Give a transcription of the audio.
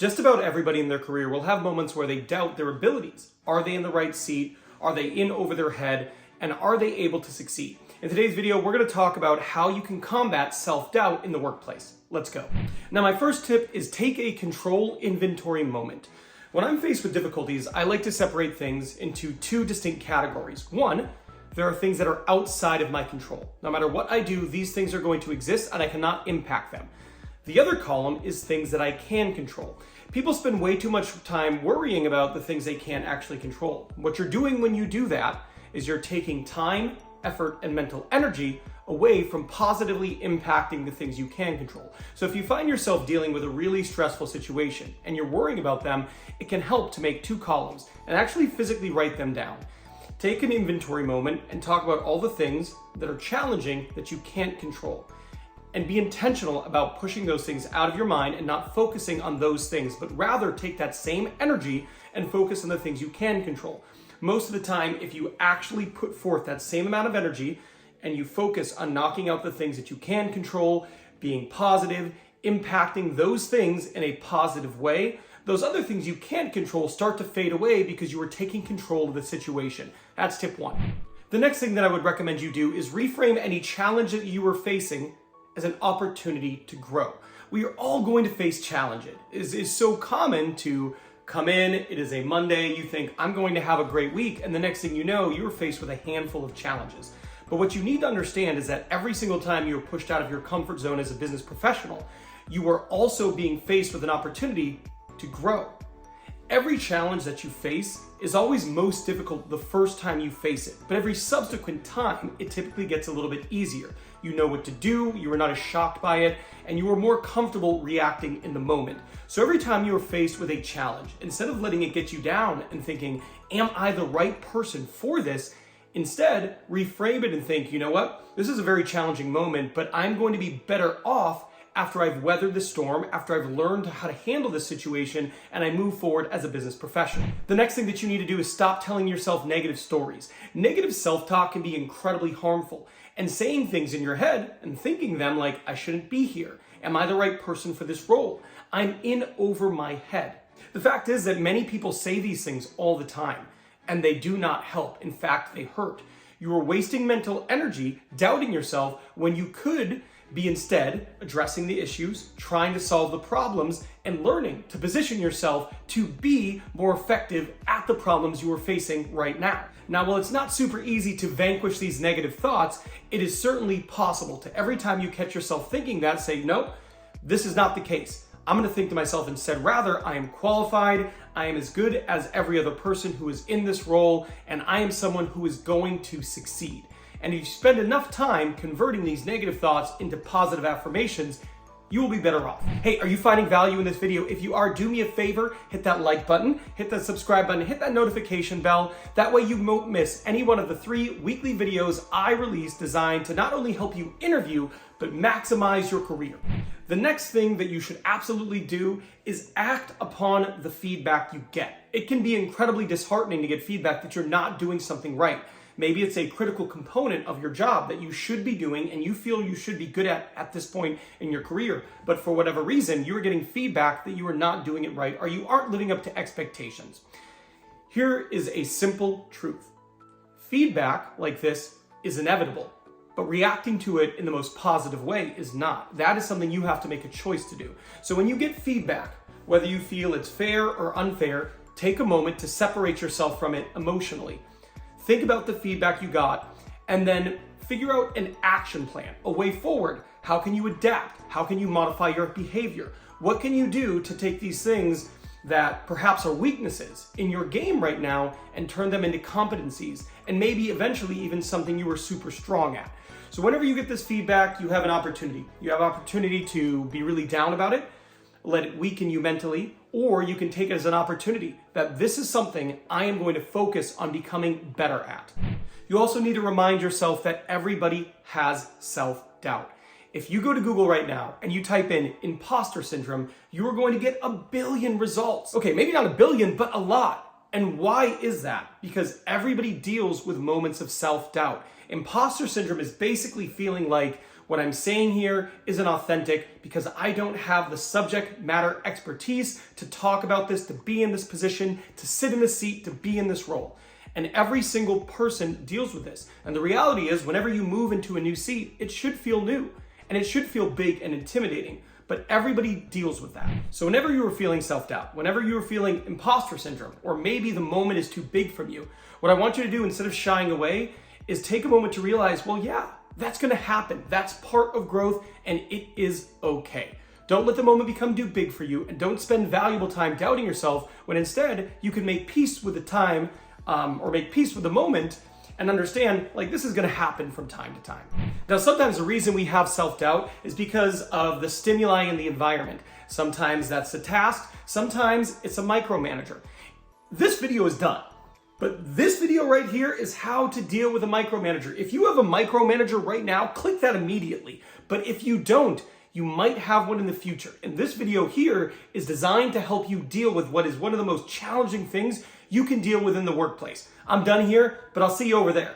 Just about everybody in their career will have moments where they doubt their abilities. Are they in the right seat? Are they in over their head? And are they able to succeed? In today's video, we're going to talk about how you can combat self-doubt in the workplace. Let's go. Now, my first tip is take a control inventory moment. When I'm faced with difficulties, I like to separate things into two distinct categories. One, there are things that are outside of my control. No matter what I do, these things are going to exist and I cannot impact them. The other column is things that I can control. People spend way too much time worrying about the things they can't actually control. What you're doing when you do that is you're taking time, effort, and mental energy away from positively impacting the things you can control. So if you find yourself dealing with a really stressful situation and you're worrying about them, it can help to make two columns and actually physically write them down. Take an inventory moment and talk about all the things that are challenging that you can't control. And be intentional about pushing those things out of your mind and not focusing on those things, but rather take that same energy and focus on the things you can control. Most of the time, if you actually put forth that same amount of energy and you focus on knocking out the things that you can control, being positive, impacting those things in a positive way, those other things you can't control start to fade away because you are taking control of the situation. That's tip one. The next thing that I would recommend you do is reframe any challenge that you are facing as an opportunity to grow. We are all going to face challenges. It is so common to come in, it is a Monday, you think, I'm going to have a great week, and the next thing you know, you're faced with a handful of challenges. But what you need to understand is that every single time you're pushed out of your comfort zone as a business professional, you are also being faced with an opportunity to grow. Every challenge that you face is always most difficult the first time you face it, but every subsequent time, it typically gets a little bit easier. You know what to do, you are not as shocked by it, and you are more comfortable reacting in the moment. So every time you are faced with a challenge, instead of letting it get you down and thinking, am I the right person for this? Instead, reframe it and think, you know what? This is a very challenging moment, but I'm going to be better off after I've weathered the storm, after I've learned how to handle this situation, and I move forward as a business professional. The next thing that you need to do is stop telling yourself negative stories. Negative self-talk can be incredibly harmful, and saying things in your head and thinking them like, I shouldn't be here. Am I the right person for this role? I'm in over my head. The fact is that many people say these things all the time, and they do not help. In fact, they hurt. You are wasting mental energy doubting yourself when you could be instead addressing the issues, trying to solve the problems, and learning to position yourself to be more effective at the problems you are facing right now. Now, while it's not super easy to vanquish these negative thoughts, it is certainly possible to every time you catch yourself thinking that, say, no, this is not the case. I'm going to think to myself instead, rather, I am qualified, I am as good as every other person who is in this role, and I am someone who is going to succeed. And if you spend enough time converting these negative thoughts into positive affirmations, you will be better off. Hey, are you finding value in this video? If you are, do me a favor, hit that like button, hit that subscribe button, hit that notification bell. That way you won't miss any one of the 3 weekly videos I release designed to not only help you interview, but maximize your career. The next thing that you should absolutely do is act upon the feedback you get. It can be incredibly disheartening to get feedback that you're not doing something right. Maybe it's a critical component of your job that you should be doing and you feel you should be good at this point in your career. But for whatever reason, you're getting feedback that you are not doing it right or you aren't living up to expectations. Here is a simple truth. Feedback like this is inevitable, but reacting to it in the most positive way is not. That is something you have to make a choice to do. So when you get feedback, whether you feel it's fair or unfair, take a moment to separate yourself from it emotionally. Think about the feedback you got and then figure out an action plan, a way forward. How can you adapt? How can you modify your behavior? What can you do to take these things that perhaps are weaknesses in your game right now and turn them into competencies and maybe eventually even something you were super strong at? So whenever you get this feedback, you have an opportunity. You have opportunity to be really down about it, let it weaken you mentally, or you can take it as an opportunity that this is something I am going to focus on becoming better at. You also need to remind yourself that everybody has self-doubt. If you go to Google right now and you type in imposter syndrome, you are going to get a billion results. Okay, maybe not a billion, but a lot. And why is that? Because everybody deals with moments of self-doubt. Imposter syndrome is basically feeling like What I'm saying here isn't authentic because I don't have the subject matter expertise to talk about this, to be in this position, to sit in this seat, to be in this role. And every single person deals with this. And the reality is, whenever you move into a new seat, it should feel new and it should feel big and intimidating. But everybody deals with that. So whenever you are feeling self-doubt, whenever you are feeling imposter syndrome, or maybe the moment is too big from you, what I want you to do instead of shying away is take a moment to realize, well, yeah, that's gonna happen. That's part of growth and it is okay. Don't let the moment become too big for you and don't spend valuable time doubting yourself when instead you can make peace with the time or make peace with the moment and understand, like, this is gonna happen from time to time. Now, sometimes the reason we have self-doubt is because of the stimuli in the environment. Sometimes that's the task, sometimes it's a micromanager. This video is done, but this video right here is how to deal with a micromanager. If you have a micromanager right now, click that immediately. But if you don't, you might have one in the future. And this video here is designed to help you deal with what is one of the most challenging things you can deal with in the workplace. I'm done here, but I'll see you over there.